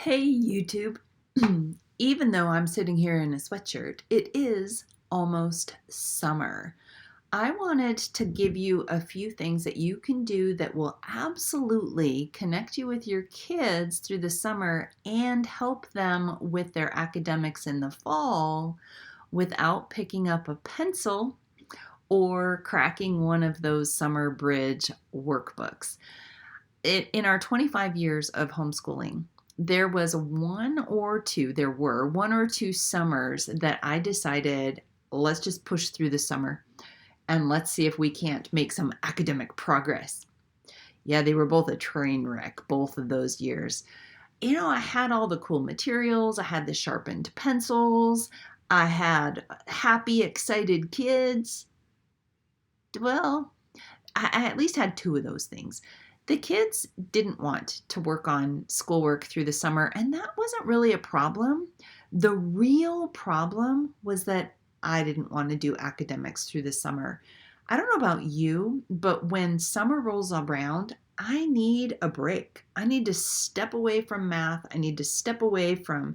Hey YouTube. Even though I'm sitting here in a sweatshirt, it is almost summer. I wanted to give you a few things that you can do that will absolutely connect you with your kids through the summer and help them with their academics in the fall without picking up a pencil or cracking one of those summer bridge workbooks. In our 25 years of homeschooling, there were one or two summers that I decided, let's just push through the summer and let's see if we can't make some academic progress. Yeah, they were both a train wreck, both of those years. I had all the cool materials, I had the sharpened pencils, I had happy, excited kids. Well, I at least had two of those things. The kids didn't want to work on schoolwork through the summer, and that wasn't really a problem. The real problem was that I didn't want to do academics through the summer. I don't know about you, but when summer rolls around, I need a break. I need to step away from math. I need to step away from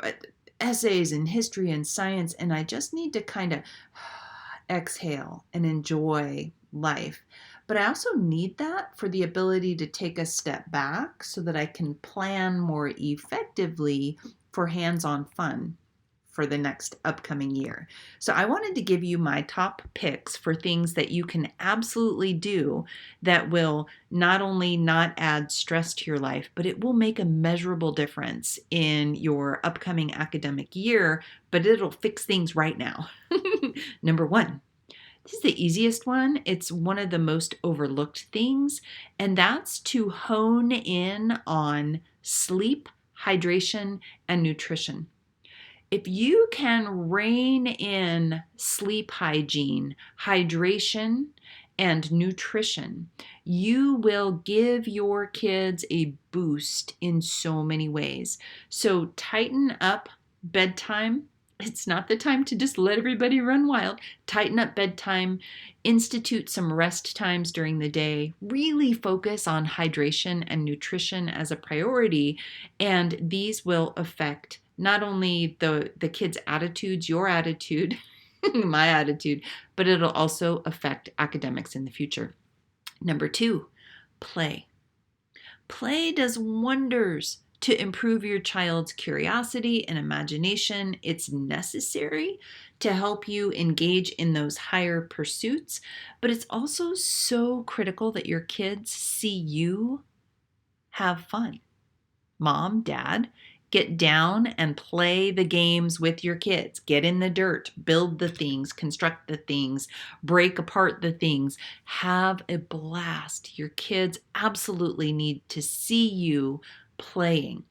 uh, essays and history and science, and I just need to kind of exhale and enjoy life. But I also need that for the ability to take a step back so that I can plan more effectively for hands-on fun for the next upcoming year. So I wanted to give you my top picks for things that you can absolutely do that will not only not add stress to your life, but it will make a measurable difference in your upcoming academic year, but it'll fix things right now. Number one, this is the easiest one. It's one of the most overlooked things, and that's to hone in on sleep, hydration, and nutrition. If you can rein in sleep hygiene, hydration, and nutrition, you will give your kids a boost in so many ways. So tighten up bedtime. It's not the time to just let everybody run wild. Tighten up bedtime, institute some rest times during the day, really focus on hydration and nutrition as a priority, and these will affect not only the kids' attitudes, your attitude, my attitude, but it'll also affect academics in the future. Number two, play. Play does wonders to improve your child's curiosity and imagination. It's necessary to help you engage in those higher pursuits, but it's also so critical that your kids see you have fun. Mom, dad, get down and play the games with your kids. Get in the dirt, build the things, construct the things, break apart the things. Have a blast. Your kids absolutely need to see you playing.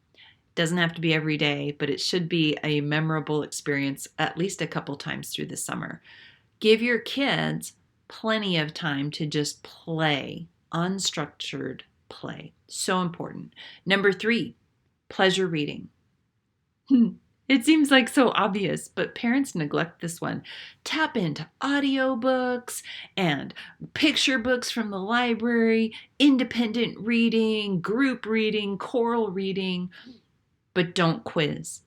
Doesn't have to be every day, but it should be a memorable experience at least a couple times through the summer. Give your kids plenty of time to just play, unstructured play. So important. Number three, pleasure reading. It seems like so obvious, but parents neglect this one. Tap into audiobooks and picture books from the library, independent reading, group reading, choral reading, but don't quiz.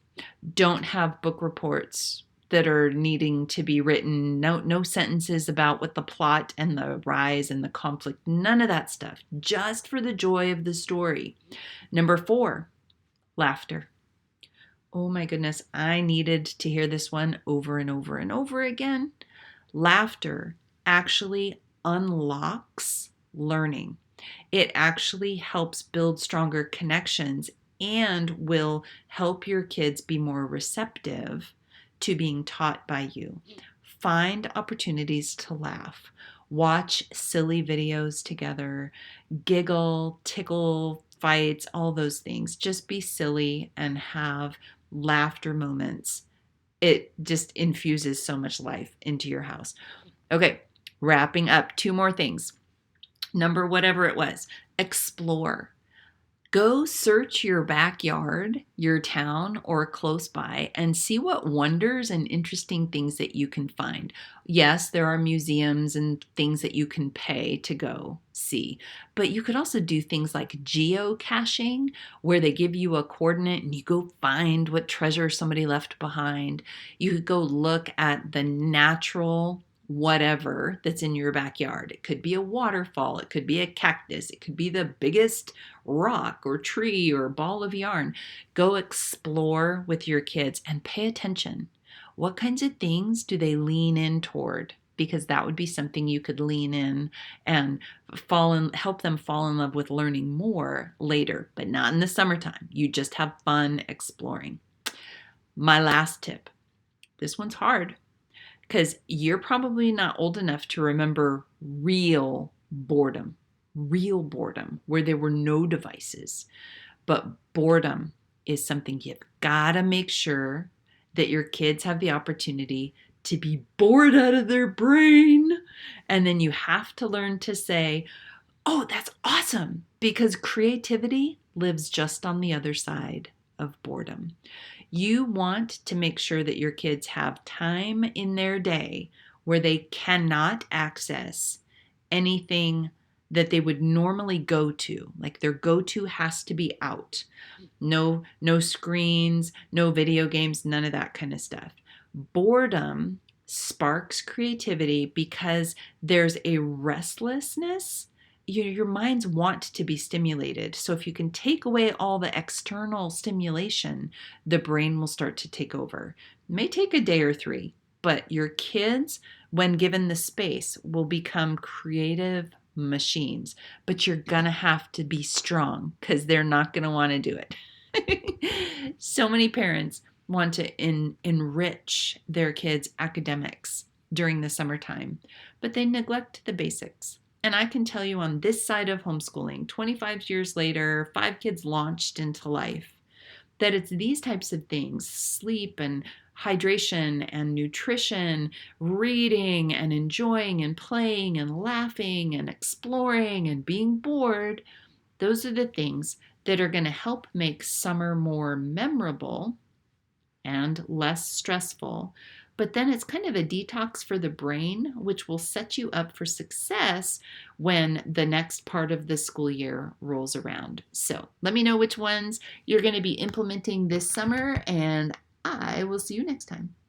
Don't have book reports that are needing to be written. No sentences about what the plot and the rise and the conflict, none of that stuff. Just for the joy of the story. Number four, laughter. Oh my goodness, I needed to hear this one over and over and over again. Laughter actually unlocks learning. It actually helps build stronger connections and will help your kids be more receptive to being taught by you. Find opportunities to laugh. Watch silly videos together, giggle, tickle, fights, all those things. Just be silly and have laughter moments. It just infuses so much life into your house. Okay, wrapping up, two more things. Number whatever it was, explore. Go search your backyard, your town, or close by and see what wonders and interesting things that you can find. Yes, there are museums and things that you can pay to go see, but you could also do things like geocaching, where they give you a coordinate and you go find what treasure somebody left behind. You could go look at the natural whatever that's in your backyard. It could be a waterfall, it could be a cactus, it could be the biggest rock or tree or ball of yarn. Go explore with your kids and pay attention. What kinds of things do they lean in toward? Because that would be something you could lean in and help them fall in love with learning more later, but not in the summertime. You just have fun exploring. My last tip. This one's hard because you're probably not old enough to remember real boredom, where there were no devices. But boredom is something you've got to make sure that your kids have the opportunity to be bored out of their brain. And then you have to learn to say, oh, that's awesome, because creativity lives just on the other side of boredom. You want to make sure that your kids have time in their day where they cannot access anything that they would normally go to. Like their go-to has to be out. No screens, no video games, none of that kind of stuff. Boredom sparks creativity because there's a restlessness. Your minds want to be stimulated. So if you can take away all the external stimulation, the brain will start to take over. It may take a day or three, but your kids, when given the space, will become creative machines. But you're gonna have to be strong because they're not gonna want to do it. So many parents want to enrich their kids' academics during the summertime, but they neglect the basics. And I can tell you, on this side of homeschooling, 25 years later, 5 kids launched into life, that it's these types of things, sleep and hydration and nutrition, reading and enjoying and playing and laughing and exploring and being bored. Those are the things that are going to help make summer more memorable and less stressful. But then it's kind of a detox for the brain, which will set you up for success when the next part of the school year rolls around. So let me know which ones you're going to be implementing this summer, and I will see you next time.